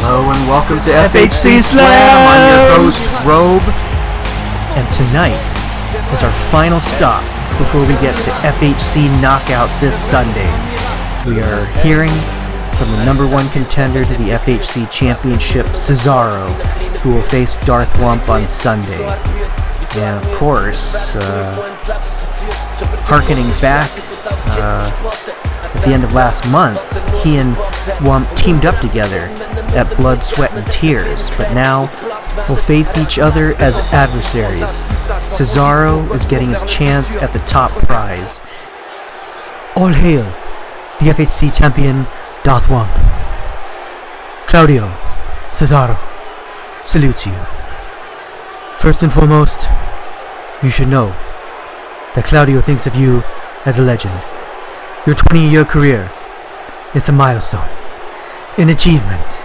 Hello and welcome to FHC Slam! I'm your host, Robe. And tonight is our final stop before we get to FHC Knockout this Sunday. We are hearing from the number one contender to the FHC Championship, Cesaro, who will face Darth Wump on Sunday. And of course, harkening back at the end of last month, he and Wump teamed up together at Blood, Sweat, and Tears, but now will face each other as adversaries. Cesaro is getting his chance at the top prize. All hail the FHC Champion Darth Wump. Claudio Cesaro salutes you. First and foremost, you should know that Claudio thinks of you as a legend. Your 20-year career is a milestone, an achievement,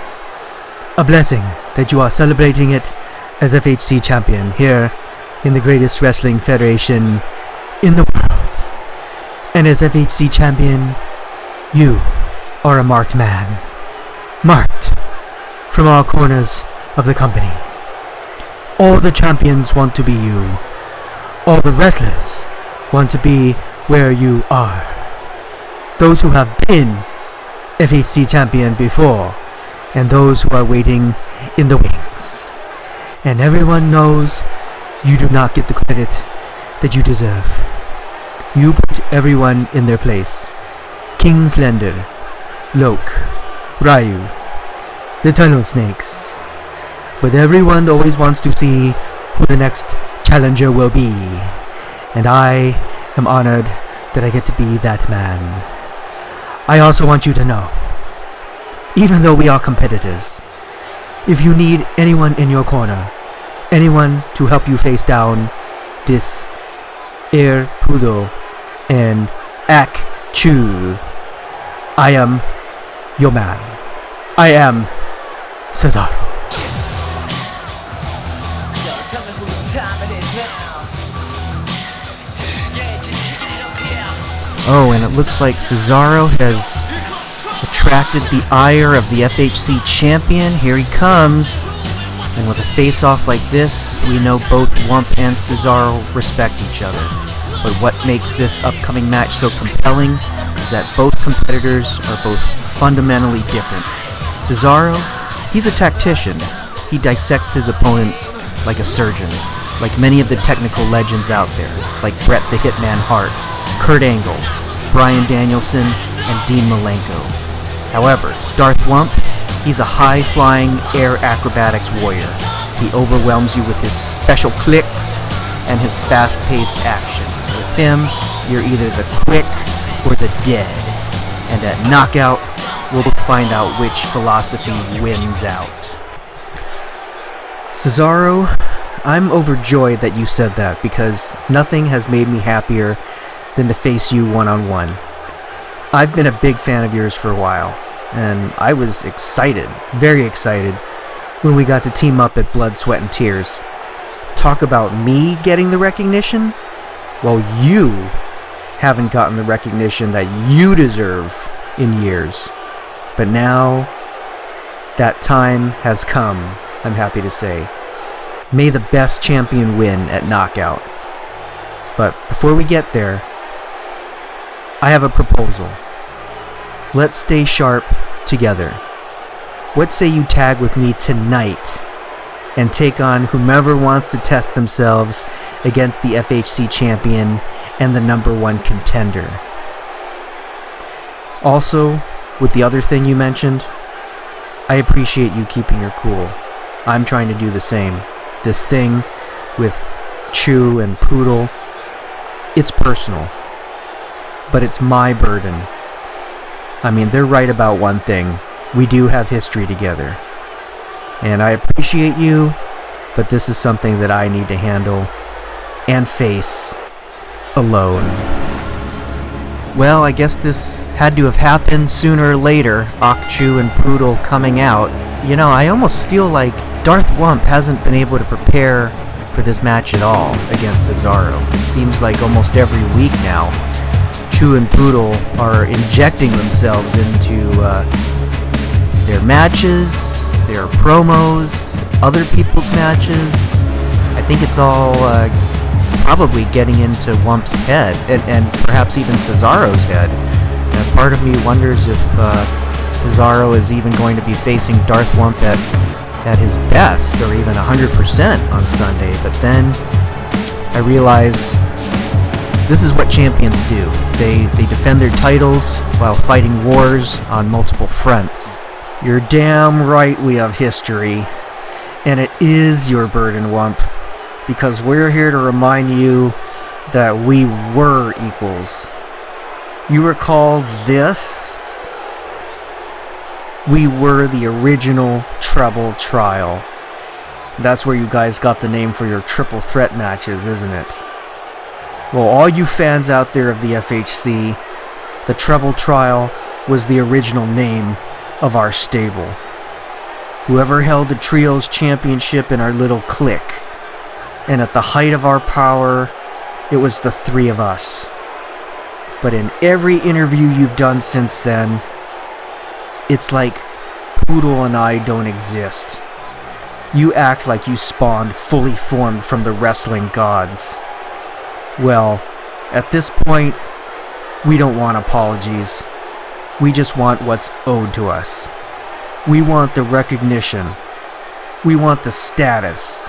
a blessing that you are celebrating it as FHC champion here in the greatest wrestling federation in the world. And as FHC champion, you are a marked man, marked from all corners of the company. All the champions want to be you. All the wrestlers want to be where you are. Those who have been FHC champion before, and those who are waiting in the wings. And everyone knows you do not get the credit that you deserve. You put everyone in their place. King Slender, Loke, Ryu, the Tunnel Snakes. But everyone always wants to see who the next challenger will be. And I am honored that I get to be that man. I also want you to know, even though we are competitors, if you need anyone in your corner, anyone to help you face down this Air Poodle and Ak-Chu, I am your man. I am Cesaro. Oh, and it looks like Cesaro has attracted the ire of the FHC champion. Here he comes. And with a face-off like this, we know both Wump and Cesaro respect each other. But what makes this upcoming match so compelling is that both competitors are both fundamentally different. Cesaro, he's a tactician. He dissects his opponents like a surgeon, like many of the technical legends out there, like Bret the Hitman Hart, Kurt Angle, Bryan Danielson, and Dean Malenko. However, Darth Wump, he's a high-flying air acrobatics warrior. He overwhelms you with his special clicks and his fast-paced action. With him, you're either the quick or the dead. And at Knockout, we'll find out which philosophy wins out. Cesaro, I'm overjoyed that you said that, because nothing has made me happier than to face you one-on-one. I've been a big fan of yours for a while, and I was excited, very excited, when we got to team up at Blood, Sweat, and Tears. Talk about me getting the recognition? Well, you haven't gotten the recognition that you deserve in years. But now, that time has come, I'm happy to say. May the best champion win at Knockout. But before we get there, I have a proposal. Let's stay sharp together. What say you tag with me tonight and take on whomever wants to test themselves against the FHC champion and the number one contender? Also, with the other thing you mentioned, I appreciate you keeping your cool. I'm trying to do the same. This thing with Chew and Poodle, it's personal. But it's my burden. I mean, they're right about one thing. We do have history together. And I appreciate you, but this is something that I need to handle and face alone. Well, I guess this had to have happened sooner or later, Ak-Chu and Poodle coming out. You know, I almost feel like Darth Wump hasn't been able to prepare for this match at all against Cesaro. It seems like almost every week now, Chew and Poodle are injecting themselves into their matches, their their promos, other people's matches. I think it's all probably getting into Wump's head, and perhaps even Cesaro's head. And part of me wonders if Cesaro is even going to be facing Darth Wump at his best, or even 100% on Sunday. But then I realize this is what champions do. They defend their titles while fighting wars on multiple fronts. You're damn right we have history, and it is your burden, Wump, because we're here to remind you that we were equals. You recall this? We were the original Treble Trial. That's where you guys got the name for your triple threat matches, isn't it? Well, all you fans out there of the FHC, the Treble Trial was the original name of our stable. Whoever held the Trios Championship in our little clique. And at the height of our power, it was the three of us. But in every interview you've done since then, it's like Poodle and I don't exist. You act like you spawned fully formed from the wrestling gods. Well, at this point, we don't want apologies. We just want what's owed to us. We want the recognition. We want the status.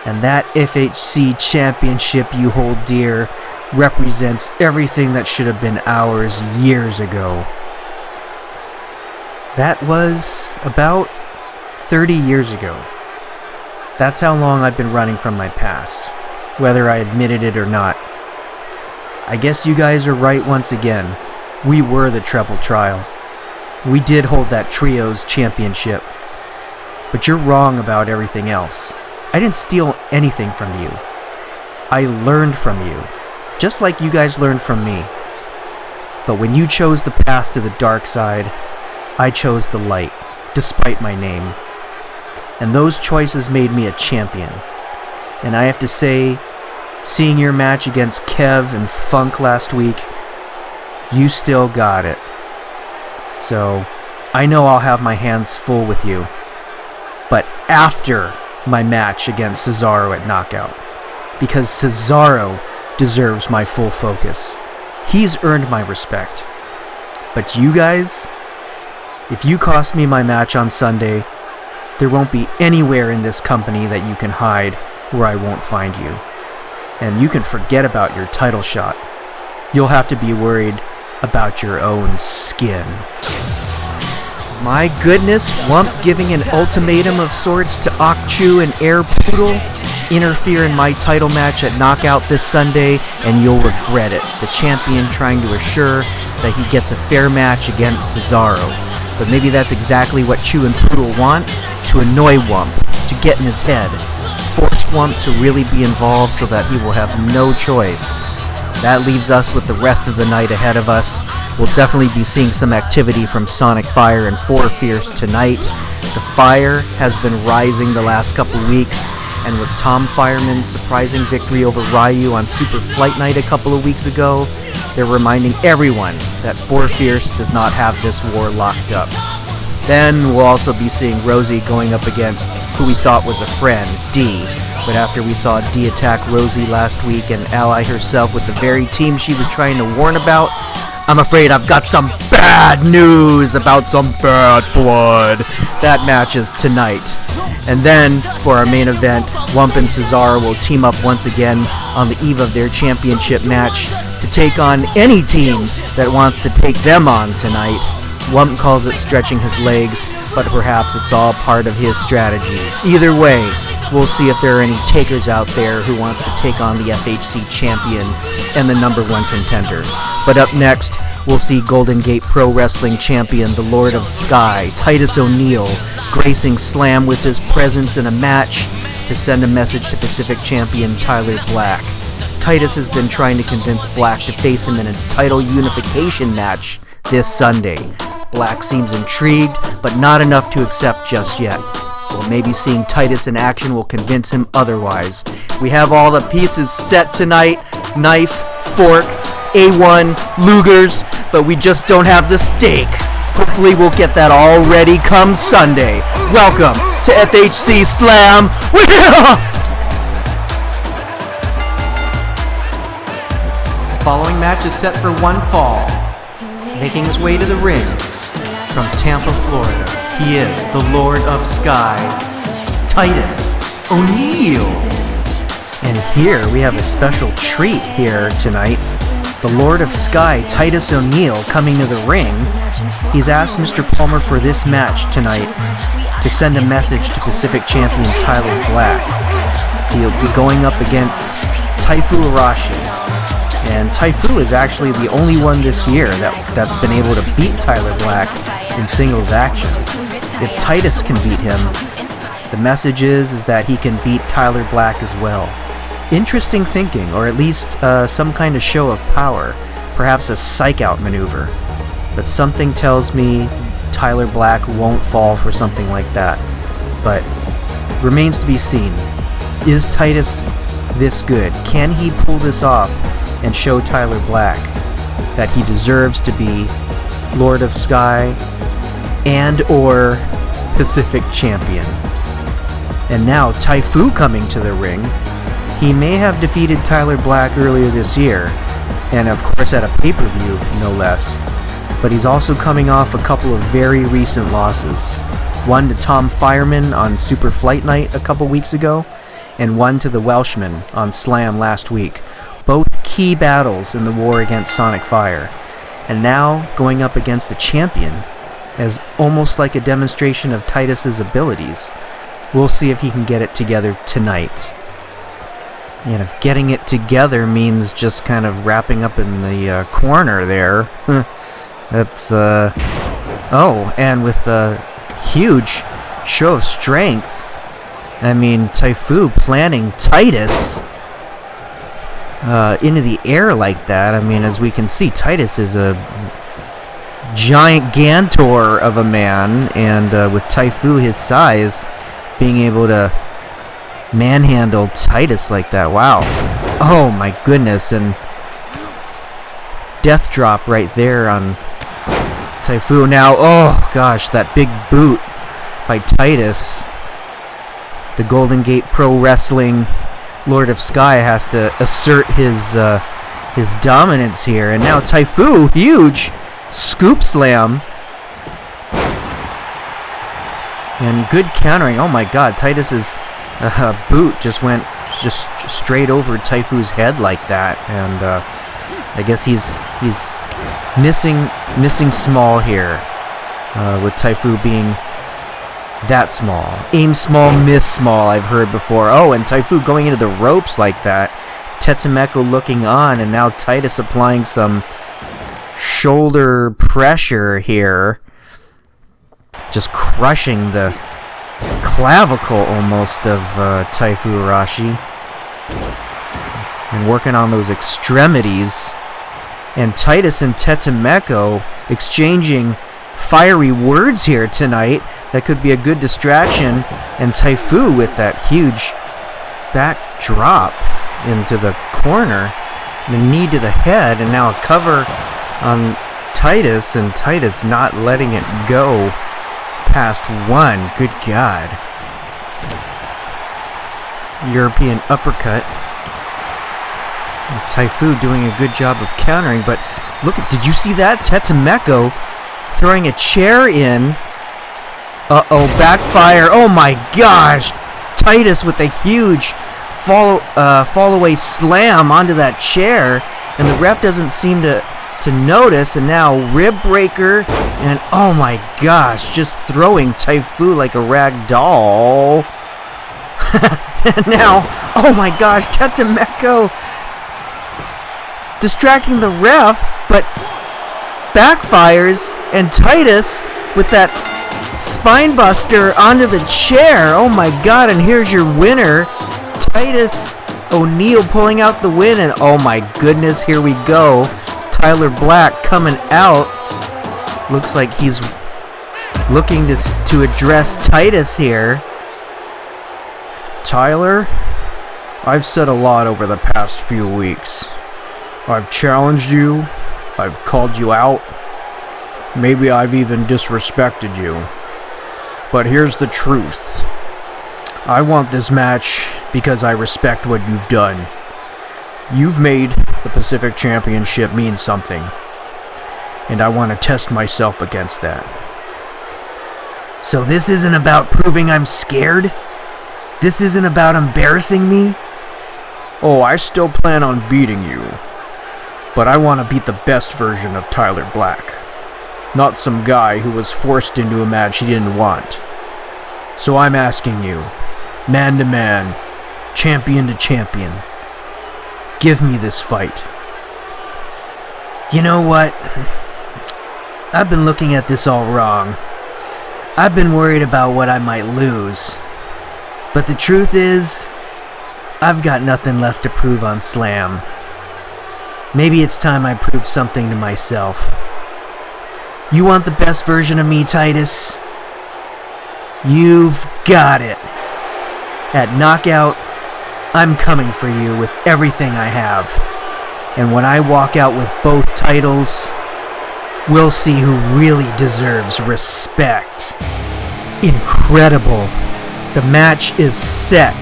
And that FHC Championship you hold dear represents everything that should have been ours years ago. That was about 30 years ago. That's how long I've been running from my past, whether I admitted it or not. I guess you guys are right once again. We were the Treble Trial. We did hold that Trios Championship. But you're wrong about everything else. I didn't steal anything from you. I learned from you, just like you guys learned from me. But when you chose the path to the dark side, I chose the light, despite my name. And those choices made me a champion. And I have to say, seeing your match against Kev and Funk last week, you still got it. So, I know I'll have my hands full with you. But after my match against Cesaro at Knockout. Because Cesaro deserves my full focus. He's earned my respect. But you guys, if you cost me my match on Sunday, there won't be anywhere in this company that you can hide where I won't find you. And you can forget about your title shot. You'll have to be worried about your own skin. My goodness, Wump giving an ultimatum of sorts to Ak-Chu and Air Poodle. Interfere in my title match at Knockout this Sunday, and you'll regret it. The champion trying to assure that he gets a fair match against Cesaro. But maybe that's exactly what Chu and Poodle want, to annoy Wump, to get in his head. Force Wump to really be involved so that he will have no choice. That leaves us with the rest of the night ahead of us. We'll definitely be seeing some activity from Sonic Fire and Four Fierce tonight. The fire has been rising the last couple weeks, and with Tom Fireman's surprising victory over Ryu on Super Flight Night a couple of weeks ago, they're reminding everyone that Four Fierce does not have this war locked up. Then we'll also be seeing Rosie going up against who we thought was a friend, D. But after we saw D attack Rosie last week and ally herself with the very team she was trying to warn about, I'm afraid I've got some bad news about some bad blood. That match is tonight. And then, for our main event, Wump and Cesaro will team up once again on the eve of their championship match to take on any team that wants to take them on tonight. Wump calls it stretching his legs, but perhaps it's all part of his strategy. Either way, we'll see if there are any takers out there who wants to take on the FHC Champion and the #1 contender. But up next, we'll see Golden Gate Pro Wrestling Champion, the Lord of Sky, Titus O'Neil, gracing Slam with his presence in a match to send a message to Pacific Champion Tyler Black. Titus has been trying to convince Black to face him in a title unification match this Sunday. Black seems intrigued, but not enough to accept just yet. Well, maybe seeing Titus in action will convince him otherwise. We have all the pieces set tonight. Knife, fork, A1, Lugers, but we just don't have the steak. Hopefully we'll get that all ready come Sunday. Welcome to FHC Slam. The following match is set for one fall. Making his way to the ring from Tampa, Florida, he is the Lord of Sky, Titus O'Neil. And here we have a special treat here tonight. The Lord of Sky, Titus O'Neil, coming to the ring. He's asked Mr. Palmer for this match tonight to send a message to Pacific Champion Tyler Black. He'll be going up against Taifu Arashi. And Taifu is actually the only one this year that's been able to beat Tyler Black in singles action. If Titus can beat him, the message is that he can beat Tyler Black as well. Interesting thinking, or at least some kind of show of power, perhaps a psych-out maneuver. But something tells me Tyler Black won't fall for something like that. But remains to be seen. Is Titus this good? Can he pull this off and show Tyler Black that he deserves to be Lord of Sky and or Pacific Champion? And now Taifu coming to the ring. He may have defeated Tyler Black earlier this year, and of course at a pay-per-view, no less. But he's also coming off a couple of very recent losses. One to Tom Fireman on Super Flight Night a couple weeks ago, and one to the Welshman on Slam last week. Both key battles in the war against Sonic Fire. And now going up against a champion as almost like a demonstration of Titus's abilities. We'll see if he can get it together tonight. And if getting it together means just kind of wrapping up in the corner there, that's, oh, and with a huge show of strength. I mean, Taifu planting Titus into the air like that. I mean, as we can see, Titus is a giant gantor of a man, and with Taifu his size, being able to manhandle Titus like that. Wow. Oh my goodness. And death drop right there on Taifu. Now, oh gosh, that big boot by Titus. The Golden Gate Pro Wrestling Lord of Sky has to assert his dominance here. And now Taifu, huge scoop slam. And good countering. Oh my god, Titus's boot just went straight over Taifu's head like that. And I guess he's missing small here, with Taifu being that small. Aim small, miss small, I've heard before. Oh, and Taifu going into the ropes like that. Tetemeko looking on, and now Titus applying some shoulder pressure here. Just crushing the clavicle almost of Taifu Arashi. And working on those extremities. And Titus and Tetemeko exchanging fiery words here tonight. That could be a good distraction. And Taifu with that huge back drop into the corner. The knee to the head. And now a cover on Titus. And Titus not letting it go past one. Good God. European uppercut. And Taifu doing a good job of countering. But look at, did you see that? Tetemeko throwing a chair in. Uh-oh, backfire. Oh my gosh. Titus with a huge fall away slam onto that chair. And the ref doesn't seem to notice. And now rib breaker. And oh my gosh, just throwing Taifu like a rag doll. And now, oh my gosh, Tetemeko distracting the ref, but backfires, and Titus with that spine buster onto the chair. Oh my god, and here's your winner, Titus O'Neil pulling out the win, and oh my goodness, here we go. Tyler Black coming out. Looks like he's looking to address Titus here. Tyler, I've said a lot over the past few weeks. I've challenged you. I've called you out. Maybe I've even disrespected you. But here's the truth. I want this match because I respect what you've done. You've made the Pacific Championship mean something. And I want to test myself against that. So this isn't about proving I'm scared? This isn't about embarrassing me? Oh, I still plan on beating you. But I want to beat the best version of Tyler Black. Not some guy who was forced into a match he didn't want. So I'm asking you, man to man, champion to champion, give me this fight. You know what? I've been looking at this all wrong. I've been worried about what I might lose. But the truth is, I've got nothing left to prove on Slam. Maybe it's time I prove something to myself. You want the best version of me, Titus? You've got it. At Knockout, I'm coming for you with everything I have. And when I walk out with both titles, we'll see who really deserves respect. Incredible. The match is set.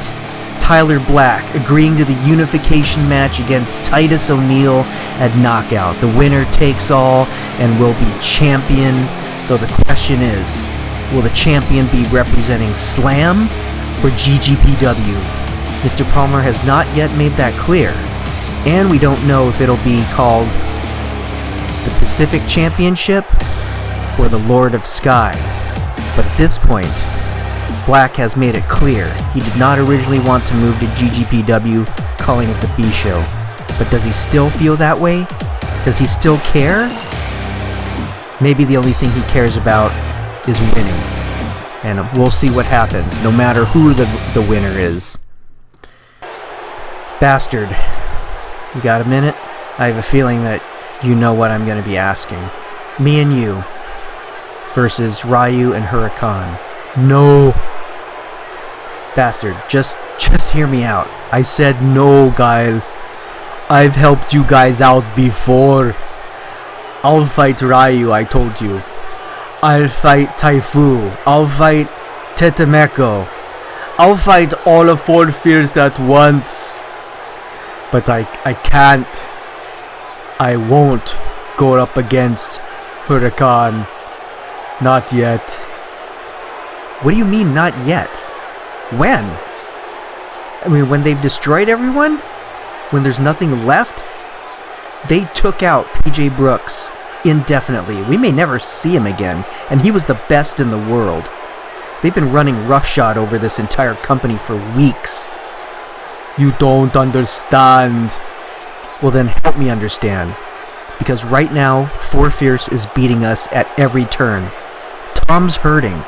Tyler Black agreeing to the unification match against Titus O'Neil at Knockout. The winner takes all and will be champion, though the question is, will the champion be representing Slam or GGPW? Mr. Palmer has not yet made that clear, and we don't know if it'll be called the Pacific Championship or the Lord of Sky. But at this point, Black has made it clear he did not originally want to move to GGPW, calling it the B Show. But does he still feel that way? Does he still care? Maybe the only thing he cares about is winning. And we'll see what happens, no matter who the winner is. Bastard, you got a minute? I have a feeling that you know what I'm going to be asking. Me and you versus Ryu and Huracan. No. Bastard, just hear me out. I said no, Guile. I've helped you guys out before. I'll fight Ryu, I told you. I'll fight Taifu. I'll fight Tetemeko. I'll fight all of Four Fears at once. But I can't. I won't go up against Huracan. Not yet. What do you mean, not yet? When? I mean, when they've destroyed everyone? When there's nothing left? They took out PJ Brooks indefinitely. We may never see him again, and he was the best in the world. They've been running roughshod over this entire company for weeks. You don't understand. Well then, help me understand. Because right now, Four Fierce is beating us at every turn. Tom's hurting.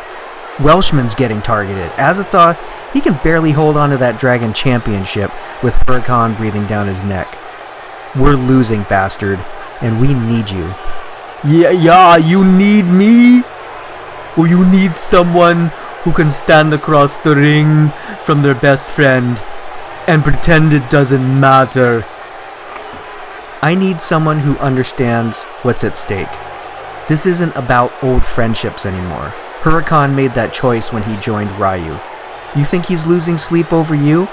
Welshman's getting targeted. Azathoth, he can barely hold on to that Dragon Championship with Huracan breathing down his neck. We're losing, bastard, and we need you. Yeah, you need me? Or you need someone who can stand across the ring from their best friend and pretend it doesn't matter? I need someone who understands what's at stake. This isn't about old friendships anymore. Huracan made that choice when he joined Ryu. You think he's losing sleep over you?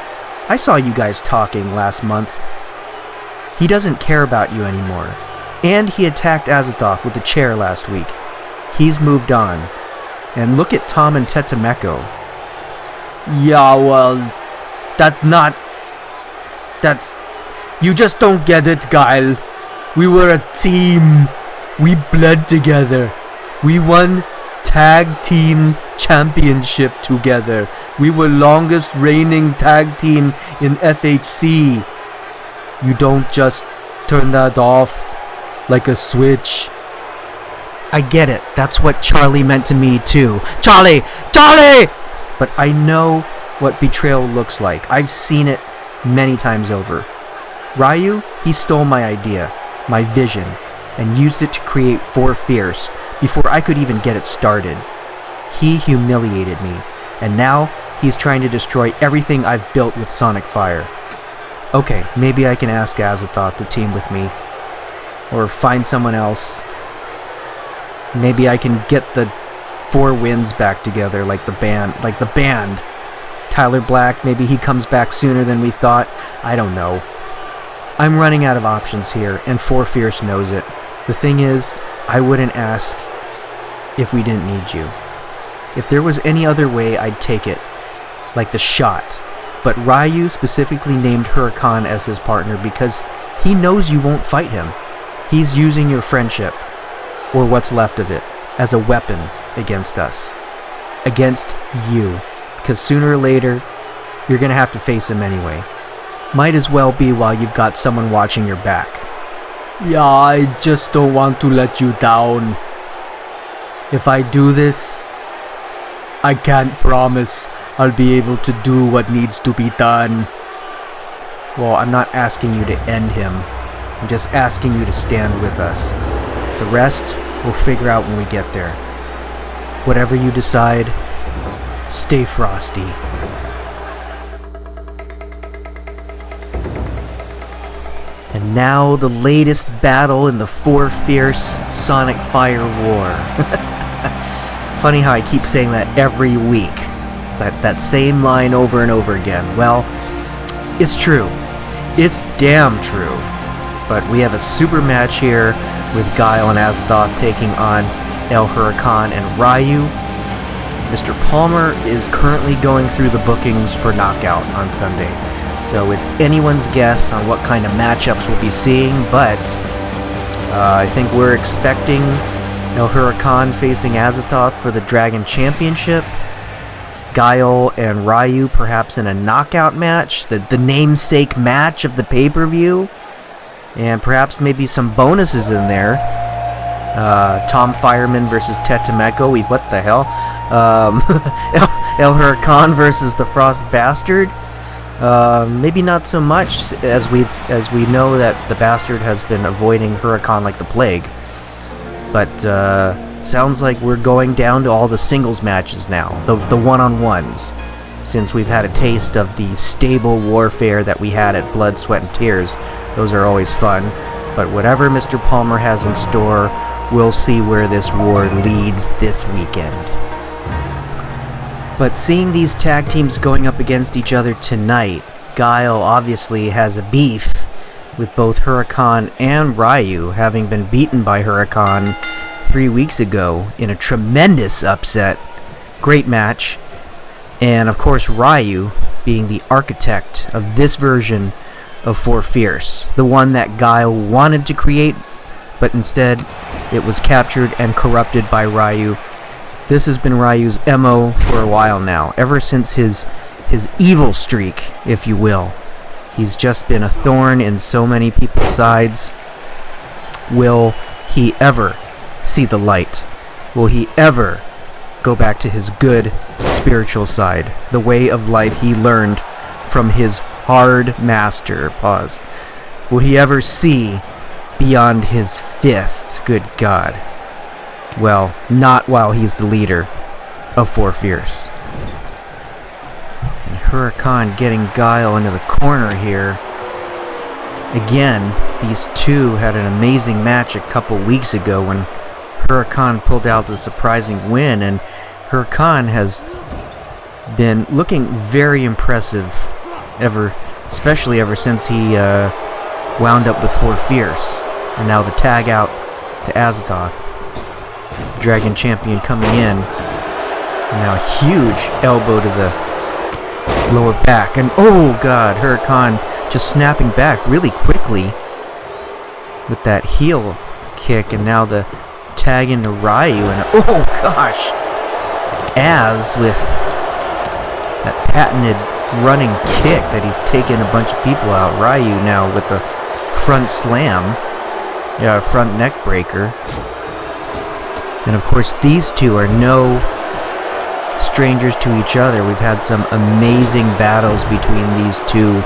I saw you guys talking last month. He doesn't care about you anymore. And he attacked Azathoth with a chair last week. He's moved on. And look at Tom and Tetemeko. Yeah, well, you just don't get it, Guile. We were a team. We bled together. We won Tag Team Championship together. We were longest reigning tag team in FHC. You don't just turn that off like a switch. I get it. That's what Charlie meant to me too. Charlie! But I know what betrayal looks like. I've seen it many times over. Ryu, he stole my idea, my vision, and used it to create Four Fierce before I could even get it started. He humiliated me, and now he's trying to destroy everything I've built with Sonic Fire. Okay, maybe I can ask Azathoth to team with me, or find someone else. Maybe I can get the 4 wins back together like the band. Tyler Black, maybe he comes back sooner than we thought. I don't know. I'm running out of options here, and 4 Fierce knows it. The thing is, I wouldn't ask if we didn't need you. If there was any other way, I'd take it. Like the shot. But Ryu specifically named Huracan as his partner because he knows you won't fight him. He's using your friendship, or what's left of it, as a weapon against us. Against you. Because sooner or later, you're going to have to face him anyway. Might as well be while you've got someone watching your back. Yeah, I just don't want to let you down. If I do this, I can't promise I'll be able to do what needs to be done. Well, I'm not asking you to end him. I'm just asking you to stand with us. The rest, we'll figure out when we get there. Whatever you decide, stay frosty. And now the latest battle in the 4 Fierce Sonic Fire War. Funny how I keep saying that every week. It's that same line over and over again. Well, it's true. It's damn true. But we have a super match here with Guile and Azathoth taking on El Huracan and Ryu. Mr. Palmer is currently going through the bookings for Knockout on Sunday. So it's anyone's guess on what kind of matchups we'll be seeing, but I think we're expecting El Huracan facing Azathoth for the Dragon Championship. Guile and Ryu perhaps in a knockout match, the namesake match of the pay-per-view. And perhaps maybe some bonuses in there. Tom Fireman versus Tetemeko. What the hell? El Huracan versus the Frost Bastard. Maybe not so much, as we know that the Bastard has been avoiding Huracan like the plague. But sounds like we're going down to all the singles matches now, the one-on-ones, since we've had a taste of the stable warfare that we had at Blood, Sweat, and Tears. Those are always fun. But whatever Mr. Palmer has in store, we'll see where this war leads this weekend. But seeing these tag teams going up against each other tonight, Guile obviously has a beef with both Huracan and Ryu, having been beaten by Huracan 3 weeks ago in a tremendous upset. Great match. And of course Ryu being the architect of this version of 4 Fierce, the one that Guile wanted to create, but instead it was captured and corrupted by Ryu. This has been Ryu's MO for a while now, ever since his evil streak, if you will. He's just been a thorn in so many people's sides. Will he ever see the light? Will he ever go back to his good spiritual side, the way of life he learned from his hard master? Pause. Will he ever see beyond his fist? Good God. Well, not while he's the leader of 4 Fierce. And Huracan getting Guile into the corner here. Again, these two had an amazing match a couple weeks ago when Huracan pulled out the surprising win, and Huracan has been looking very impressive especially ever since he wound up with 4 Fierce. And now the tag out to Azathoth. The Dragon Champion coming in. And now a huge elbow to the lower back. And oh God, Huracan just snapping back really quickly with that heel kick. And now the tag into Ryu. And oh gosh, Az with that patented running kick that he's taken a bunch of people out. Ryu now with the front slam. Yeah, front neck breaker. And of course these two are no strangers to each other. We've had some amazing battles between these two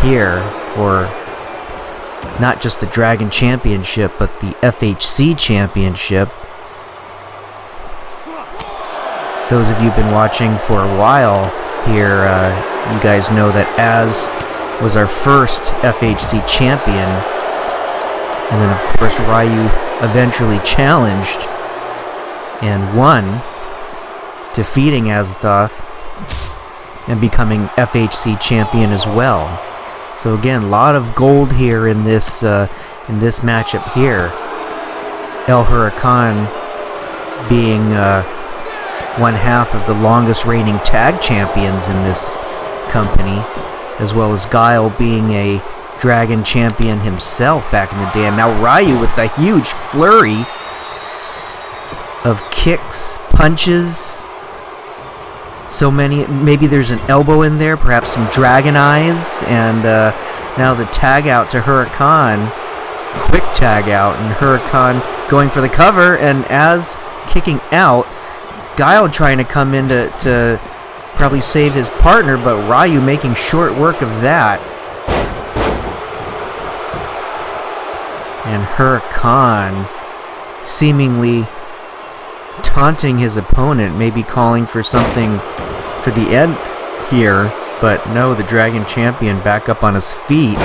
here for not just the Dragon Championship, but the FHC Championship. Those of you who've been watching for a while here, you guys know that Az was our first FHC champion. And then of course Ryu eventually challenged and won, defeating Azathoth and becoming FHC champion as well. So again, a lot of gold here in this matchup here. El Huracan being one half of the longest reigning tag champions in this company, as well as Guile being a Dragon champion himself back in the day. And now Ryu with the huge flurry of kicks, punches, so many. Maybe there's an elbow in there, perhaps some dragon eyes, and now the tag out to Huracan, quick tag out, and Huracan going for the cover, and as kicking out, Guile trying to come in to probably save his partner, but Ryu making short work of that. And Huracan seemingly taunting his opponent, maybe calling for something for the end here, but no, the Dragon Champion back up on his feet.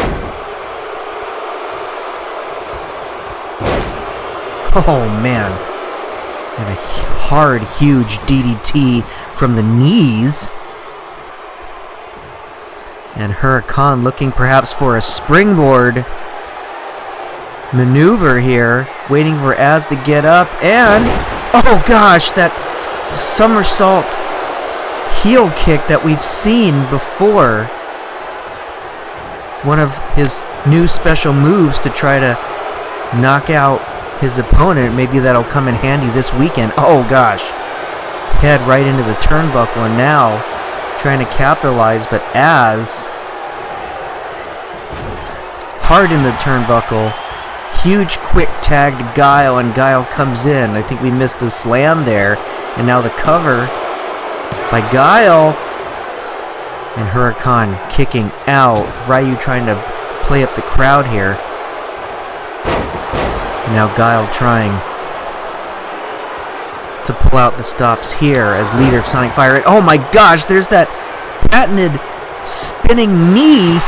Oh man, and a hard, huge DDT from the knees. And Huracan looking perhaps for a springboard maneuver here, waiting for Az to get up, and oh gosh, that somersault heel kick that we've seen before. One of his new special moves to try to knock out his opponent. Maybe that'll come in handy this weekend. Oh gosh, head right into the turnbuckle, and now trying to capitalize, but Az hard in the turnbuckle. Huge quick tag to Guile, and Guile comes in. I think we missed a slam there, and now the cover by Guile, and Huracan kicking out. Ryu trying to play up the crowd here. And now Guile trying to pull out the stops here as leader of Sonic Fire. And oh my gosh, there's that patented spinning knee.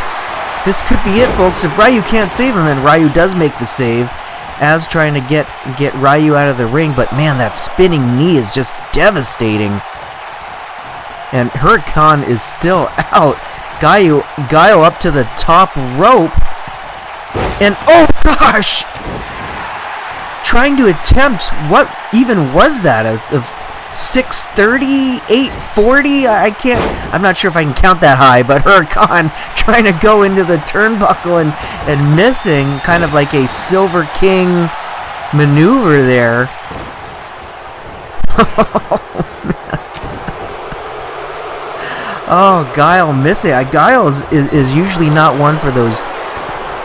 This could be it, folks, if Ryu can't save him, and Ryu does make the save. Az trying to get Ryu out of the ring, but man, that spinning knee is just devastating. And Huracan is still out. Guile up to the top rope. And oh gosh! Trying to attempt, what even was that? Of 630, 840? I'm not sure if I can count that high, but Huracan trying to go into the turnbuckle and missing, kind of like a Silver King maneuver there. Oh, Guile missing. Guile is usually not one for those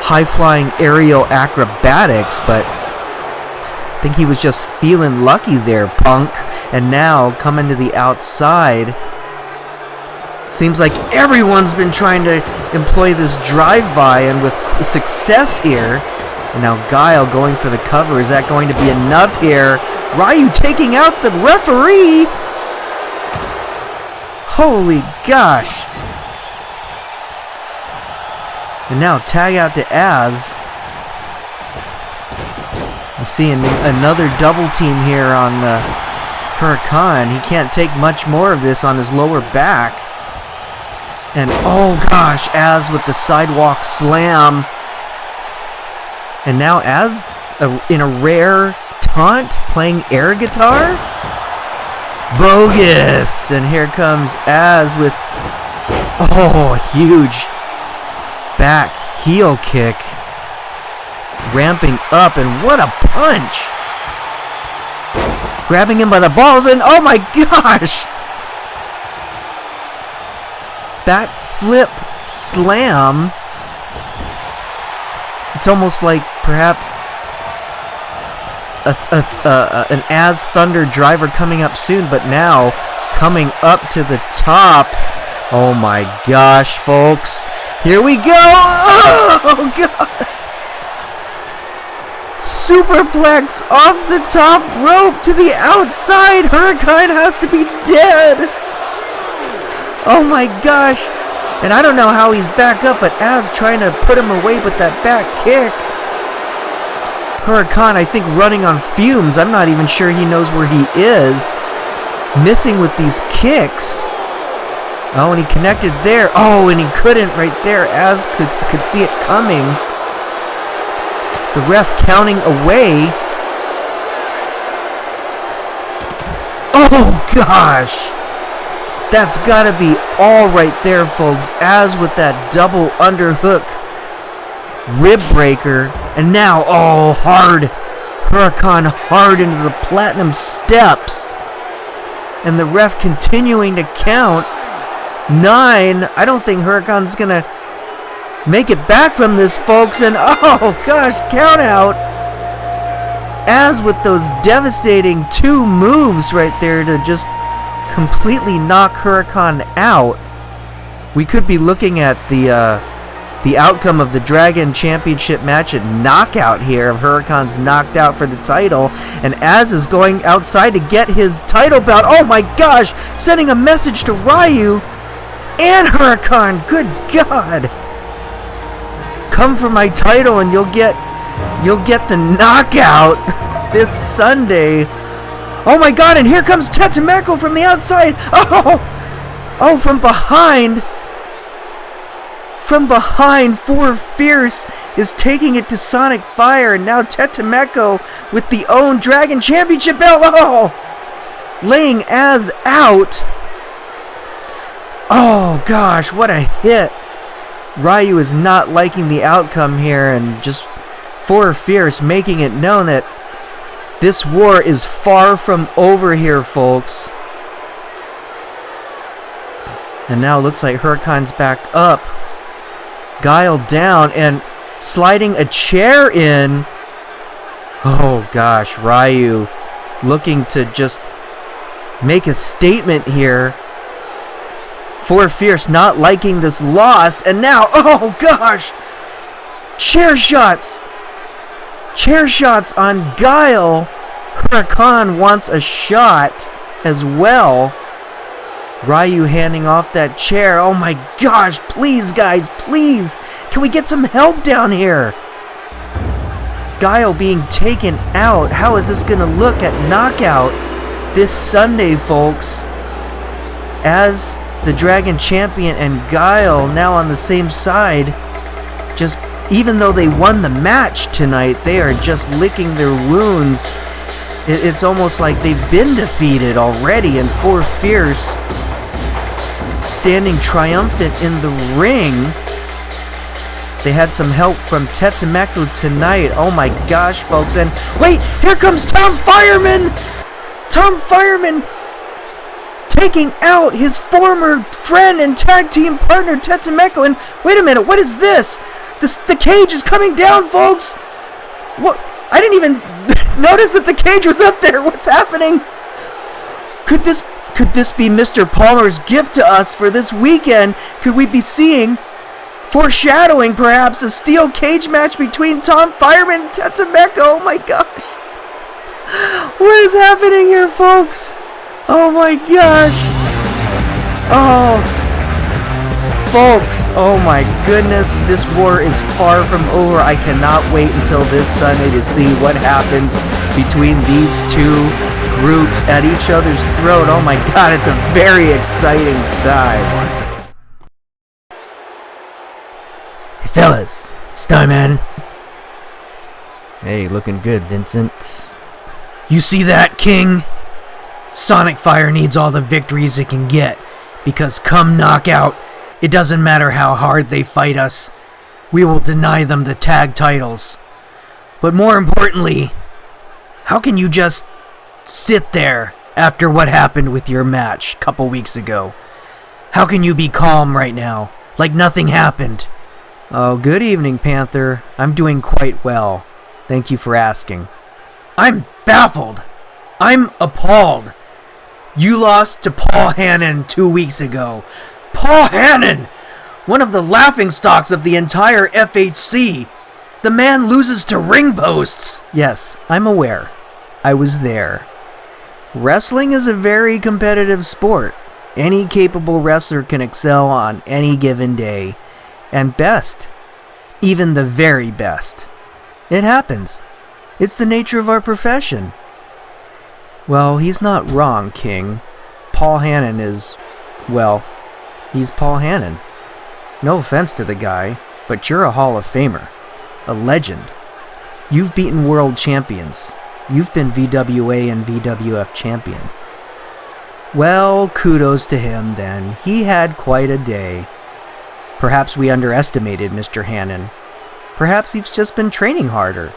high-flying aerial acrobatics, but I think he was just feeling lucky there, punk. And now coming to the outside. Seems like everyone's been trying to employ this drive-by, and with success here. And now Guile going for the cover. Is that going to be enough here? Ryu taking out the referee. Holy gosh. And now tag out to Az. We're seeing another double team here on Huracan. He can't take much more of this on his lower back. And oh gosh, Az with the sidewalk slam. And now Az in a rare taunt, playing air guitar. Bogus! And here comes Az with, oh, huge back heel kick. Ramping up, and what a punch! Grabbing him by the balls, and oh my gosh! Back flip slam. It's almost like perhaps an Az Thunder driver coming up soon, but now coming up to the top. Oh my gosh, folks. Here we go! Oh god! Superplex off the top rope to the outside. Huracan has to be dead. Oh my gosh. And I don't know how he's back up, but Az trying to put him away with that back kick. Huracan, I think, running on fumes. I'm not even sure he knows where he is. Missing with these kicks. Oh, and he connected there. Oh, and he couldn't right there. Az could see it coming. The ref counting away. Oh, gosh. That's got to be all right there, folks. Az with that double underhook rib breaker. And now, oh, hard. Huracan hard into the platinum steps. And the ref continuing to count. 9. I don't think Huracan's going to make it back from this, folks. And, oh, gosh, count out. Az with those devastating 2 moves right there to just completely knock Huracan out. We could be looking at the outcome of the Dragon Championship match at Knockout here. If Huracan's knocked out for the title, and Az is going outside to get his title belt. Oh my gosh, sending a message to Ryu and Huracan. Good God. Come for my title and you'll get the knockout this Sunday. Oh my God, and here comes Tetsumeco from the outside. Oh, from behind. From behind, For Fierce is taking it to Sonic Fire, and now Tetsumeco with the own Dragon Championship belt. Oh, laying Az out. Oh gosh, what a hit. Ryu is not liking the outcome here, and just For Fierce making it known that this war is far from over here, folks. And now it looks like Huracan's back up. Guile down and sliding a chair in. Oh gosh, Ryu looking to just make a statement here. For Fierce not liking this loss, and now, oh gosh, chair shots on Guile. Huracan wants a shot as well. Ryu handing off that chair. Oh my gosh, please guys, please. Can we get some help down here? Guile being taken out. How is this going to look at Knockout this Sunday, folks? As the Dragon Champion and Guile now on the same side. Just, even though they won the match tonight, they are just licking their wounds. It's almost like they've been defeated already, and For Fierce standing triumphant in the ring. They had some help from Tetsumeco tonight. Oh my gosh, folks. And wait, here comes Tom Fireman! Tom Fireman taking out his former friend and tag team partner Tetsumeco. And wait a minute, what is this? The cage is coming down, folks! What? I didn't even notice that the cage was up there. What's happening? Could this be Mr. Palmer's gift to us for this weekend? Could we be seeing, foreshadowing perhaps, a steel cage match between Tom Fireman and Tetsumeco? Oh my gosh. What is happening here, folks? Oh my gosh. Oh, folks, oh my goodness, this war is far from over. I cannot wait until this Sunday to see what happens between these two groups at each other's throat. Oh my God, it's a very exciting time. Hey fellas, Starman. Hey, looking good, Vincent. You see that, King? Sonic Fire needs all the victories it can get, because come Knockout, it doesn't matter how hard they fight us, we will deny them the tag titles. But more importantly, how can you just sit there after what happened with your match a couple weeks ago? How can you be calm right now, like nothing happened? Oh, good evening, Panther. I'm doing quite well. Thank you for asking. I'm baffled. I'm appalled. You lost to Paul Hannon 2 weeks ago. Paul Hannon! One of the laughingstocks of the entire FHC. The man loses to ring posts. Yes, I'm aware. I was there. Wrestling is a very competitive sport. Any capable wrestler can excel on any given day. And best. Even the very best. It happens. It's the nature of our profession. Well, he's not wrong, King. Paul Hannon is, well, he's Paul Hannon. No offense to the guy, but you're a Hall of Famer. A legend. You've beaten world champions. You've been VWA and VWF champion. Well, kudos to him then. He had quite a day. Perhaps we underestimated Mr. Hannon. Perhaps he's just been training harder.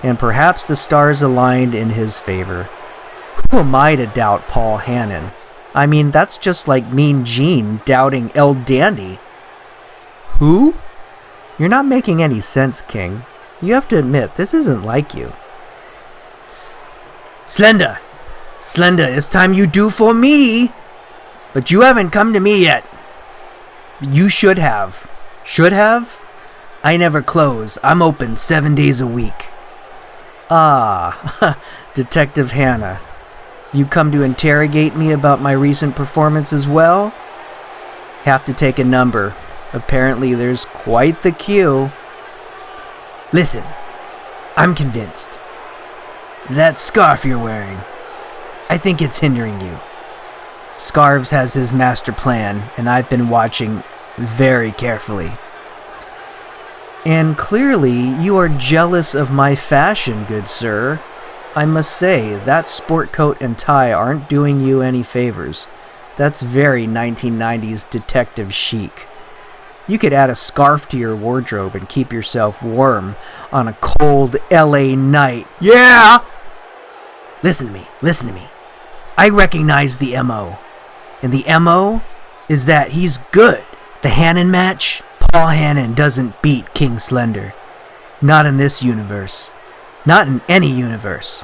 And perhaps the stars aligned in his favor. Who am I to doubt Paul Hannon? I mean, that's just like Mean Gene doubting El Dandy. Who? You're not making any sense, King. You have to admit, this isn't like you. Slender! Slender, it's time you do for me! But you haven't come to me yet. You should have. Should have? I never close. I'm open 7 days a week. Ah, Detective Hanna. You come to interrogate me about my recent performance as well? Have to take a number. Apparently there's quite the queue. Listen, I'm convinced. That scarf you're wearing, I think it's hindering you. Scarves has his master plan, and I've been watching very carefully. And clearly you are jealous of my fashion, good sir. I must say, that sport coat and tie aren't doing you any favors. That's very 1990s detective chic. You could add a scarf to your wardrobe and keep yourself warm on a cold LA night. Yeah! Listen to me. I recognize the MO. And the MO is that he's good. The Hannon match, Paul Hannon doesn't beat King Slender. Not in this universe. Not in any universe.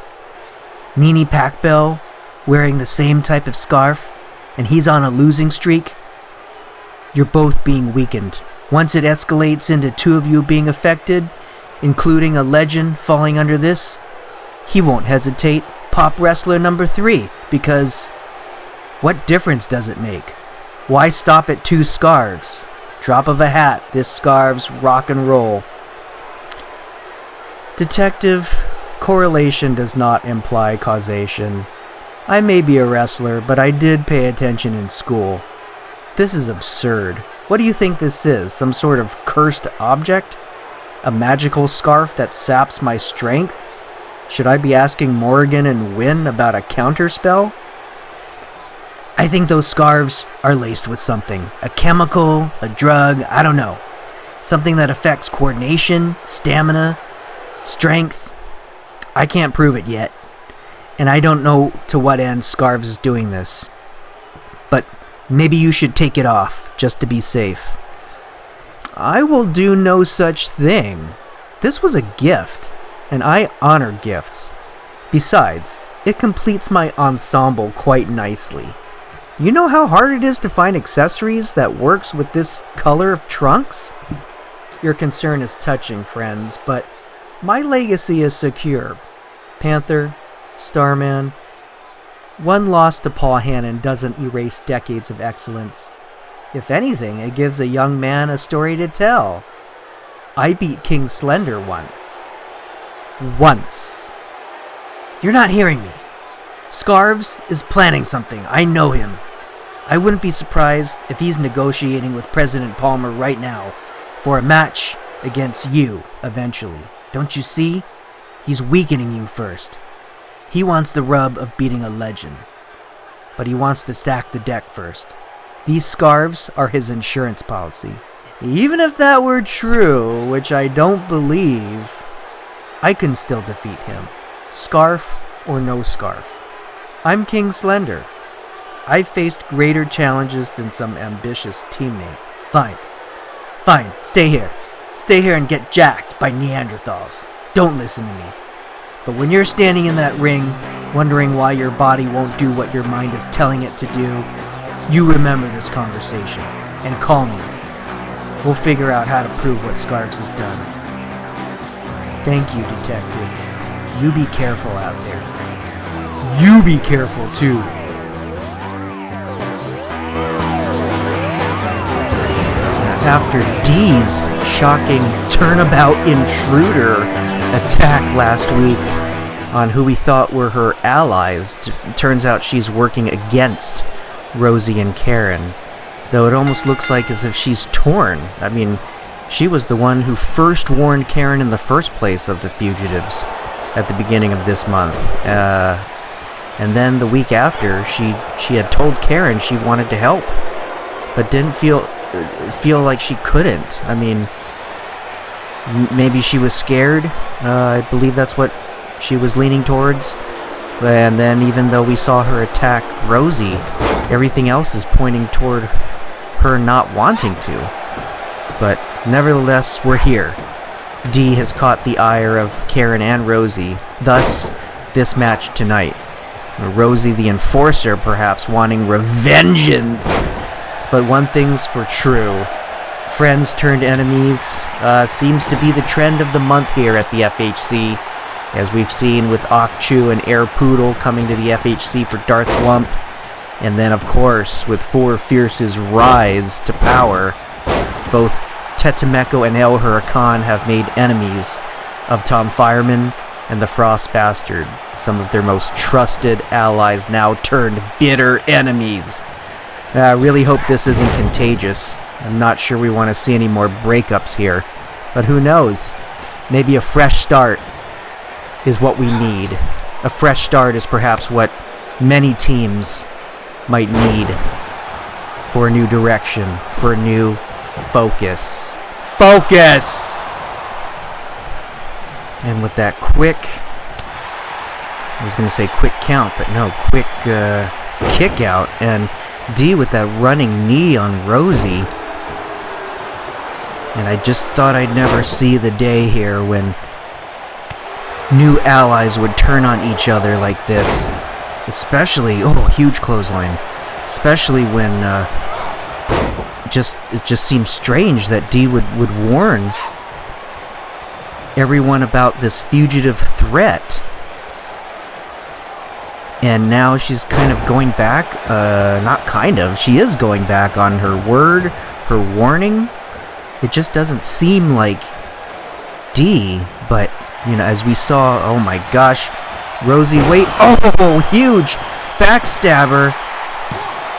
Nene Packbell wearing the same type of scarf, and he's on a losing streak. You're both being weakened. Once it escalates into two of you being affected, including a legend falling under this, he won't hesitate. Pop wrestler number 3, because what difference does it make? Why stop at 2 scarves? Drop of a hat, this scarves rock and roll. Detective, correlation does not imply causation. I may be a wrestler, but I did pay attention in school. This is absurd. What do you think this is? Some sort of cursed object? A magical scarf that saps my strength? Should I be asking Morrigan and Wynn about a counterspell? I think those scarves are laced with something. A chemical, a drug, I don't know. Something that affects coordination, stamina, strength. I can't prove it yet. And I don't know to what end Scarves is doing this. But maybe you should take it off, just to be safe. I will do no such thing. This was a gift, and I honor gifts. Besides, it completes my ensemble quite nicely. You know how hard it is to find accessories that works with this color of trunks? Your concern is touching, friends, but my legacy is secure. Panther, Starman. One loss to Paul Hannon doesn't erase decades of excellence. If anything, it gives a young man a story to tell. I beat King Slender once. Once. You're not hearing me. Scarves is planning something. I know him. I wouldn't be surprised if he's negotiating with President Palmer right now for a match against you eventually. Don't you see? He's weakening you first. He wants the rub of beating a legend. But he wants to stack the deck first. These scarves are his insurance policy. Even if that were true, which I don't believe, I can still defeat him. Scarf or no scarf. I'm King Slender. I've faced greater challenges than some ambitious teammate. Fine, stay here. Stay here and get jacked by Neanderthals. Don't listen to me. But when you're standing in that ring, wondering why your body won't do what your mind is telling it to do, you remember this conversation and call me. We'll figure out how to prove what Scarves has done. Thank you, Detective. You be careful out there. You be careful, too. After D's shocking turnabout intruder, attack last week on who we thought were her allies. Turns out she's working against Rosie and Karin, though it almost looks like as if she's torn. I mean, she was the one who first warned Karin in the first place of the Fugitives at the beginning of this month. And then the week after, she had told Karin she wanted to help, but didn't feel like she couldn't. I mean, maybe she was scared. I believe that's what she was leaning towards. And then even though we saw her attack Rosie, everything else is pointing toward her not wanting to. But nevertheless, we're here. Dee has caught the ire of Karin and Rosie, thus this match tonight. Rosie the enforcer perhaps wanting revengeance. But one thing's for true. Friends turned enemies seems to be the trend of the month here at the FHC, as we've seen with Ak-Chu and Air Poodle coming to the FHC for Darth Wump, and then of course with Four Fierce's rise to power, both Tetemeko and El Huracan have made enemies of Tom Fireman and the Frost Bastard, some of their most trusted allies now turned bitter enemies. I really hope this isn't contagious. I'm not sure we want to see any more breakups here, but who knows? Maybe a fresh start is what we need. A fresh start is perhaps what many teams might need for a new direction, for a new focus. Focus! And with that quick, I was going to say quick count, but no, quick kick out, and Dee with that running knee on Rosie. And I just thought I'd never see the day here when new allies would turn on each other like this. Especially, huge clothesline. Especially when it just seems strange that Dee would warn everyone about this fugitive threat. And now she's kind of going back, not kind of, she is going back on her word, her warning. It just doesn't seem like Dee, but, as we saw, oh my gosh, Rosie, wait, huge backstabber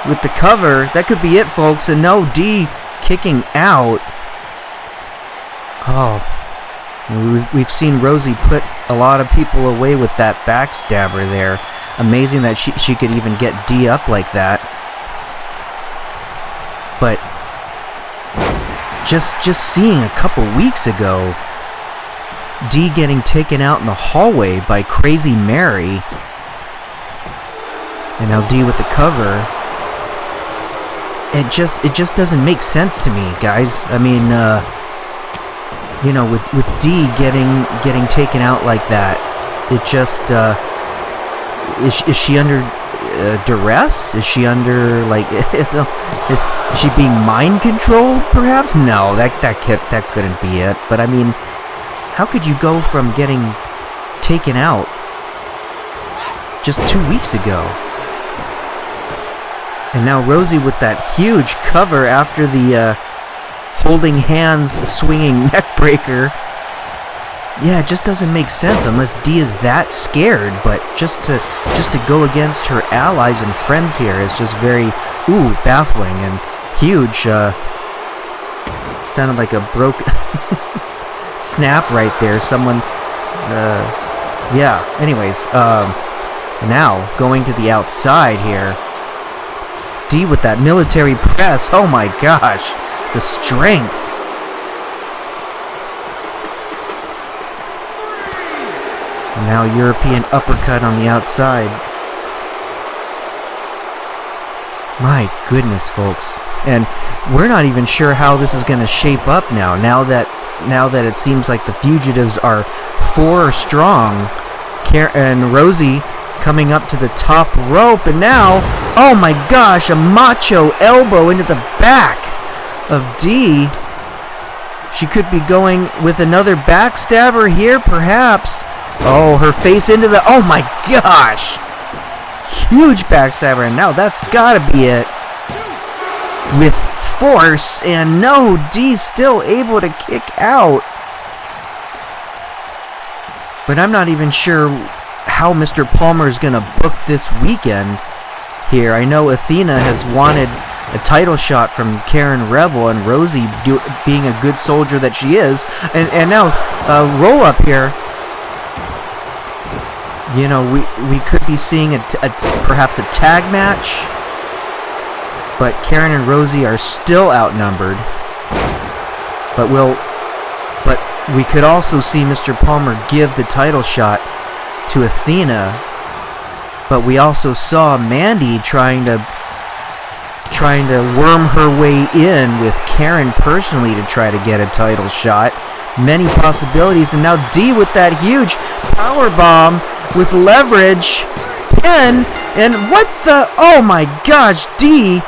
with the cover. That could be it, folks, and no, Dee kicking out. We've seen Rosie put a lot of people away with that backstabber there. Amazing that she could even get Dee up like that. But just seeing a couple weeks ago, Dee getting taken out in the hallway by Crazy Mary, and now Dee with the cover. It just doesn't make sense to me, guys. I mean, with Dee getting taken out like that, it just is she under duress? Is she under is she being mind controlled? Perhaps no, that couldn't be it. But I mean, how could you go from getting taken out just 2 weeks ago? And now Rosie with that huge cover after the holding hands swinging neck breaker. Yeah, it just doesn't make sense unless Dee is that scared. But just to go against her allies and friends here is just very baffling and huge. Sounded like a broken snap right there. Someone yeah. Anyways, now going to the outside here. Dee with that military press. Oh my gosh, the strength. And now European uppercut on the outside. My goodness, folks. And we're not even sure how this is going to shape up now. Now that it seems like the Fugitives are 4 strong. And Rosie coming up to the top rope, and now, oh my gosh, a macho elbow into the back of Dee. She could be going with another backstabber here, perhaps. Oh, her face into the, oh my gosh, huge backstabber, and now that's gotta be it. With force, and no, Dee's still able to kick out. But I'm not even sure how Mr. Palmer is going to book this weekend here. I know Athena has wanted a title shot from Karin Rebel, and Rosie, being a good soldier that she is, and now roll up here. You know, we could be seeing perhaps a tag match, but Karin and Rosie are still outnumbered. But we could also see Mr. Palmer give the title shot to Athena. But we also saw Mandy trying to worm her way in with Karin personally to try to get a title shot. Many possibilities, and now Dee with that huge power bomb with leverage pin, and what the, oh my gosh, Dee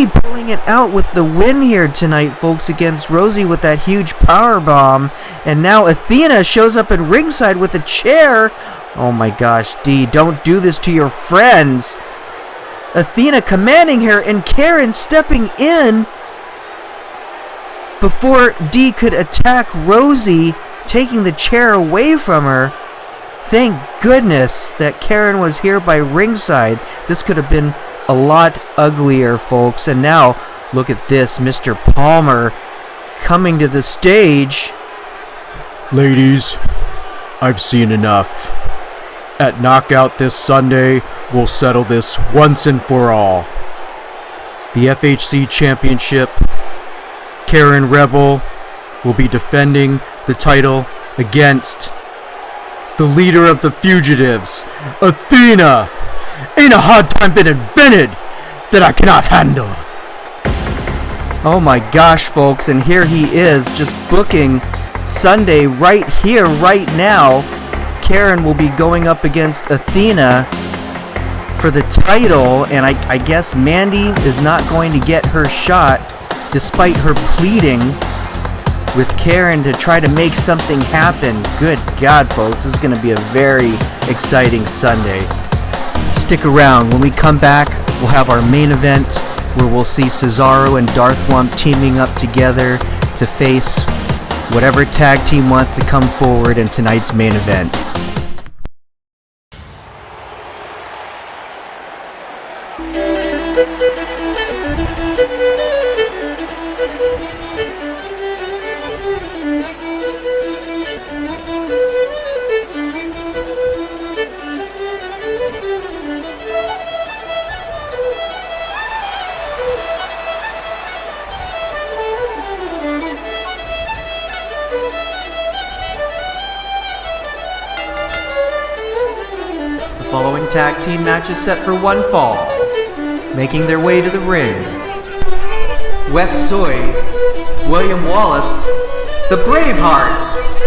pulling it out with the win here tonight, folks, against Rosie with that huge power bomb. And now Athena shows up at ringside with a chair. Oh my gosh, Dee, don't do this to your friends. Athena commanding her, and Karin stepping in before Dee could attack Rosie, taking the chair away from her. Thank goodness that Karin was here by ringside. This could have been a lot uglier, folks. And now, look at this, Mr. Palmer coming to the stage. Ladies, I've seen enough. At Knockout this Sunday, we'll settle this once and for all. The FHC Championship, Karin Rebel will be defending the title against the leader of the Fugitives, Athena. Ain't a hard time been invented that I cannot handle. Oh my gosh, folks, and here he is just booking Sunday right here, right now. Karin will be going up against Athena for the title, and I guess Mandy is not going to get her shot despite her pleading with Karin to try to make something happen. Good God, folks, this is going to be a very exciting Sunday. Stick around. When we come back, we'll have our main event where we'll see Cesaro and Darth Wump teaming up together to face whatever tag team wants to come forward in tonight's main event. The following tag team match is set for one fall. Making their way to the ring, Wes Soy, William Wallace, the Bravehearts.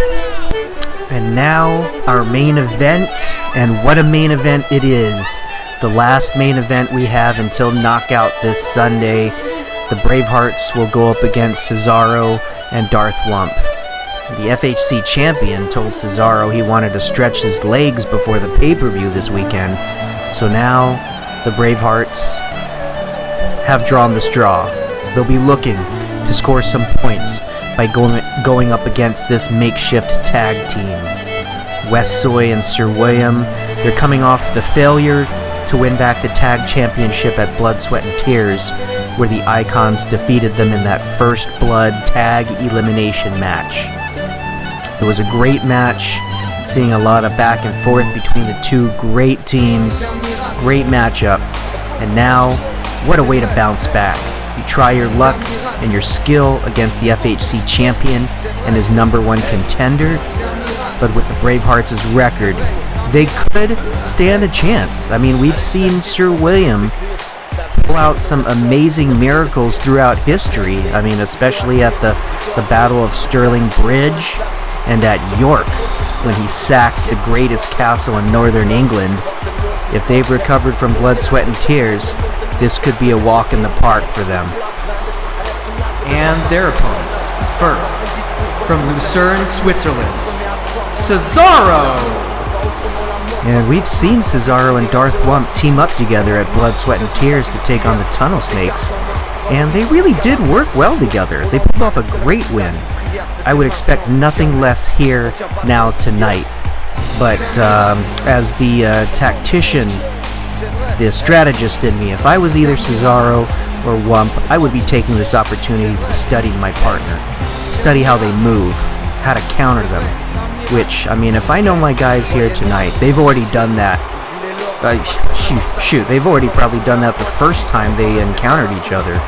And now our main event, and what a main event it is. The last main event we have until Knockout this Sunday. The Bravehearts will go up against Cesaro and Darth Wump. The FHC Champion told Cesaro he wanted to stretch his legs before the pay-per-view this weekend. So now the Bravehearts have drawn the straw. They'll be looking to score some points by going up against this makeshift tag team. Wes Soy and Sir William, they're coming off the failure to win back the tag championship at Blood, Sweat, and Tears, where the Icons defeated them in that first blood tag elimination match. It was a great match, seeing a lot of back and forth between the two great teams. Great matchup. And now, what a way to bounce back. You try your luck and your skill against the FHC Champion and his #1 contender. But with the Bravehearts' record, they could stand a chance. I mean, we've seen Sir William pull out some amazing miracles throughout history. I mean, especially at the Battle of Stirling Bridge and at York, when he sacked the greatest castle in northern England. If they've recovered from Blood, Sweat, and Tears, this could be a walk in the park for them. And their opponents. First, from Lucerne, Switzerland, Cesaro! And we've seen Cesaro and Darth Wump team up together at Blood, Sweat, and Tears to take on the Tunnel Snakes, and they really did work well together. They pulled off a great win. I would expect nothing less here now tonight. But as the tactician, the strategist in me, if I was either Cesaro or Wump, I would be taking this opportunity to study my partner, study how they move, how to counter them. Which, I mean, if I know my guys here tonight, they've already done that. Shoot, they've already probably done that the first time they encountered each other.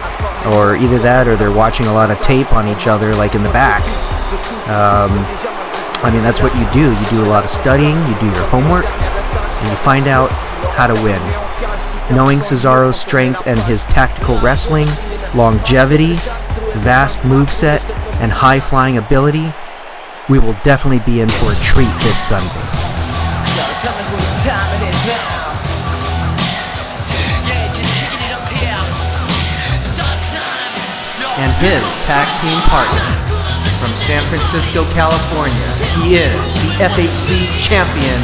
Or either that, or they're watching a lot of tape on each other, like in the back. I mean, that's what you do. You do a lot of studying, you do your homework, and you find out how to win. Knowing Cesaro's strength and his tactical wrestling, longevity, vast moveset, and high-flying ability, we will definitely be in for a treat this Sunday. And his tag team partner from San Francisco, California, he is the FHC Champion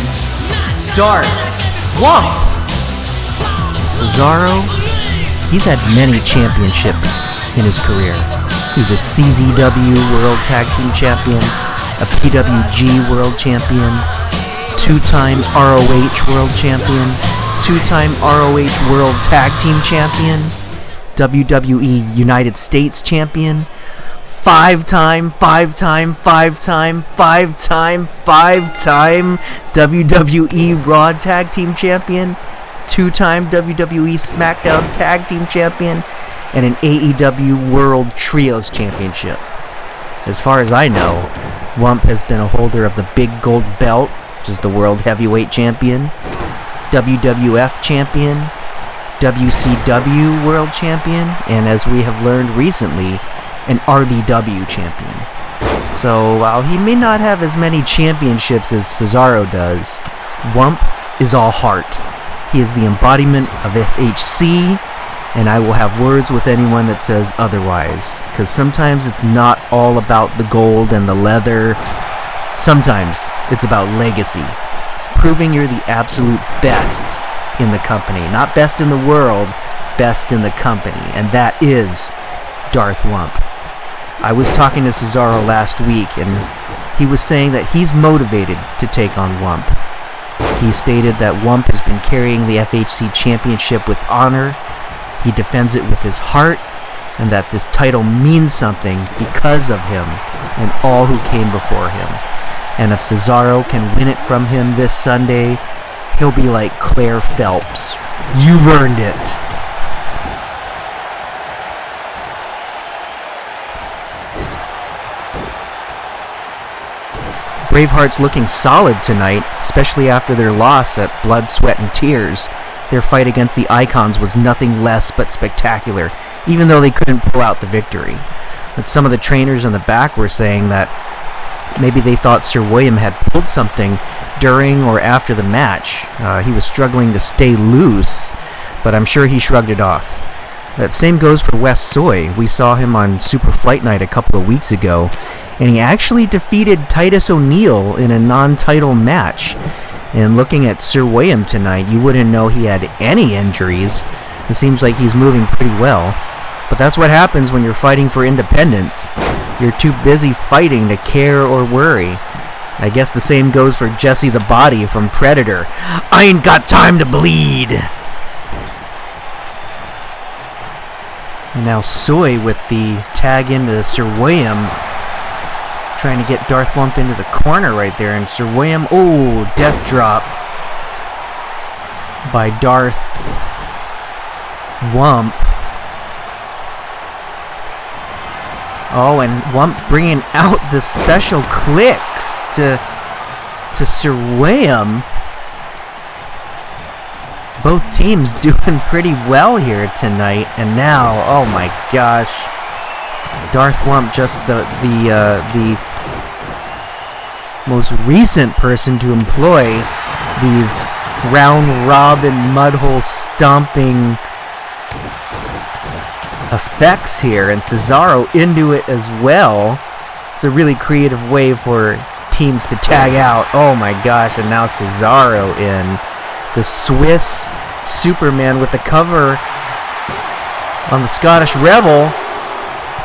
Darth Wump. Cesaro, he's had many championships in his career. He's a CZW World Tag Team Champion, a PWG World Champion, 2-time ROH World Champion, 2-time ROH World Tag Team Champion, WWE United States Champion, 5-time WWE Raw Tag Team Champion, 2-time WWE SmackDown Tag Team Champion, and an AEW World Trios Championship. As far as I know, Wump has been a holder of the Big Gold Belt, which is the World Heavyweight Champion, WWF Champion, WCW World Champion, and as we have learned recently, an RDW Champion. So while he may not have as many championships as Cesaro does, Wump is all heart. He is the embodiment of FHC, and I will have words with anyone that says otherwise, because sometimes it's not all about the gold and the leather. Sometimes it's about legacy, proving you're the absolute best in the company. Not best in the world, best in the company, and that is Darth Wump. I was talking to Cesaro last week, and he was saying that he's motivated to take on Wump. He stated that Wump has been carrying the FHC Championship with honor, he defends it with his heart, and that this title means something because of him and all who came before him. And if Cesaro can win it from him this Sunday, he'll be like Claire Phelps. You've earned it. Braveheart's looking solid tonight, especially after their loss at Blood, Sweat, and Tears. Their fight against the Icons was nothing less but spectacular, even though they couldn't pull out the victory. But some of the trainers in the back were saying that maybe they thought Sir William had pulled something during or after the match. He was struggling to stay loose, but I'm sure he shrugged it off. That same goes for Wes Soy. We saw him on Super Fight Night a couple of weeks ago, and he actually defeated Titus O'Neil in a non-title match. And looking at Sir William tonight, you wouldn't know he had any injuries. It seems like he's moving pretty well. But that's what happens when you're fighting for independence. You're too busy fighting to care or worry. I guess the same goes for Jesse the Body from Predator. I ain't got time to bleed! And now Soy with the tag into Sir William, trying to get Darth Wump into the corner right there, and Sir William, oh, death drop by Darth Wump. Oh, and Wump bringing out the special clicks to Sir William. Both teams doing pretty well here tonight, and now, oh my gosh, Darth Wump, just the most recent person to employ these round robin mudhole stomping effects here, and Cesaro into it as well. It's a really creative way for teams to tag out. Oh my gosh, and now Cesaro in. The Swiss Superman with the cover on the Scottish Rebel.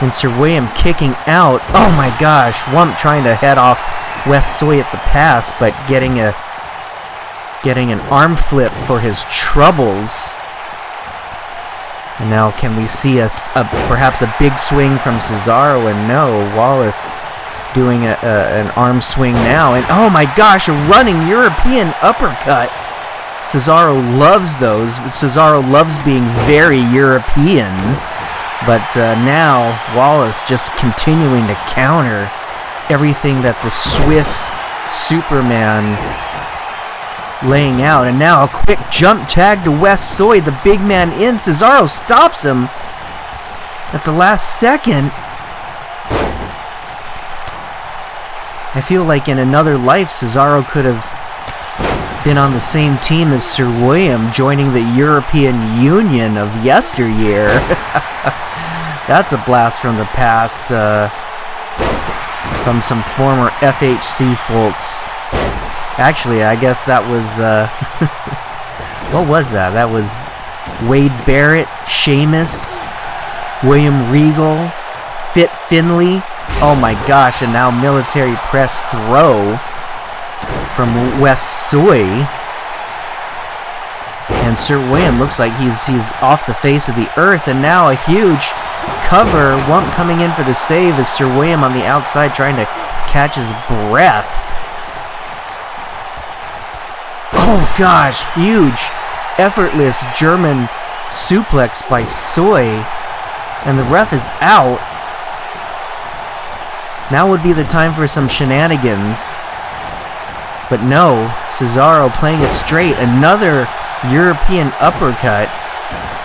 And Sir William kicking out. Oh my gosh, Wump trying to head off West Soy at the pass, but getting an arm flip for his troubles. And now can we see perhaps a big swing from Cesaro? And no, Wallace doing an arm swing now. And oh my gosh, a running European uppercut. Cesaro loves those. Cesaro loves being very European. But now Wallace just continuing to counter everything that the Swiss Superman laying out. And now a quick jump tag to West Soy, the big man in. Cesaro stops him at the last second. I feel like in another life Cesaro could have been on the same team as Sir William, joining the European Union of yesteryear. That's a blast from the past, from some former FHC folks. Actually, I guess that was, what was that? That was Wade Barrett, Sheamus, William Regal, Fit Finley. Oh my gosh, and now military press throw from West Soy. And Sir William looks like he's off the face of the earth, and now a huge cover. Wump coming in for the save as Sir William on the outside trying to catch his breath. Oh gosh, huge, effortless German suplex by Soy, and the ref is out. Now would be the time for some shenanigans. But no, Cesaro playing it straight. Another European uppercut.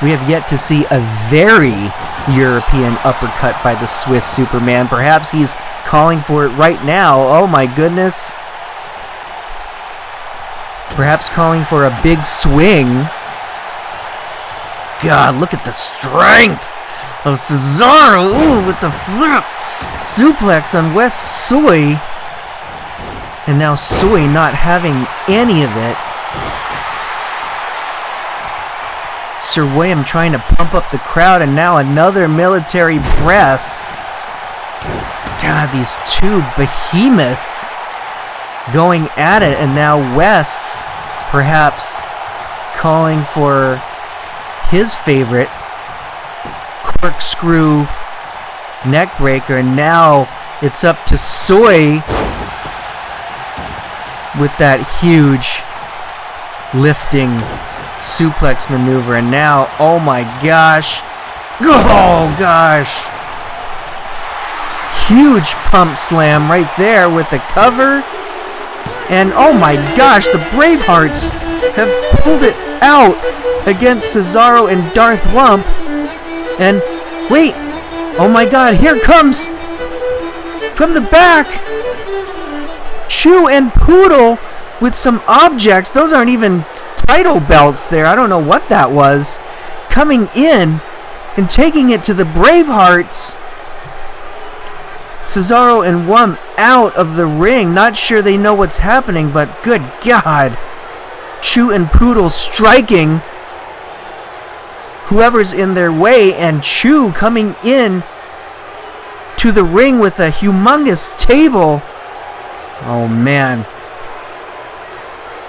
We have yet to see a very European uppercut by the Swiss Superman. Perhaps he's calling for it right now. Oh my goodness. Perhaps calling for a big swing. God, look at the strength of Cesaro. Ooh, with the flip suplex on West Soy. And now Soy not having any of it. Sir William trying to pump up the crowd, and now another military press. God, these two behemoths going at it, and now Wes perhaps calling for his favorite corkscrew neckbreaker, and now it's up to Soy with that huge lifting suplex maneuver. And now, oh my gosh, oh gosh, huge pump slam right there with the cover. And oh my gosh, the Bravehearts have pulled it out against Cesaro and Darth Wump. And wait, oh my god, here comes from the back Ak-Chu and Poodle with some objects. Those aren't even title belts there. I don't know what that was. Coming in and taking it to the Bravehearts. Cesaro and Wump out of the ring. Not sure they know what's happening, but good God. Ak-Chu and Poodle striking whoever's in their way, and Ak-Chu coming in to the ring with a humongous table. Oh man.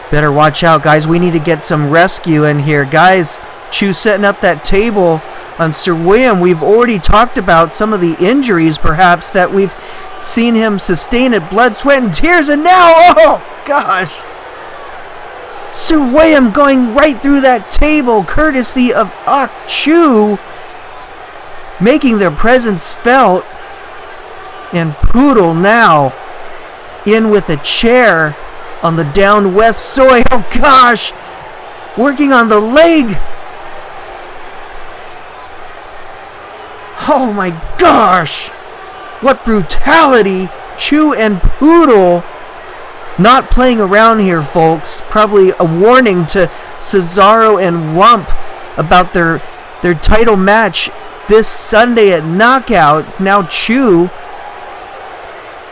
Better watch out, guys. We need to get some rescue in here. Guys, Ak-Chu setting up that table on Sir William. We've already talked about some of the injuries, perhaps, that we've seen him sustain at Blood, Sweat, and Tears. And now, oh, gosh. Sir William going right through that table, courtesy of Ak-Chu, making their presence felt. And Poodle now in with a chair on the down West Soy. Oh gosh, working on the leg. Oh my gosh, what brutality. Ak-Chu and Poodle not playing around here, folks. Probably a warning to Cesaro and Wump about their title match this Sunday at Knockout. Now Ak-Chu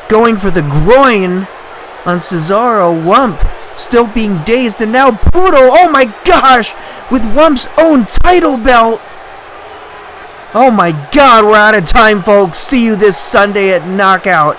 going for the groin on Cesaro. Wump still being dazed, and now Poodle, oh my gosh, with Wump's own title belt. Oh my god, we're out of time, folks. See you this Sunday at Knockout.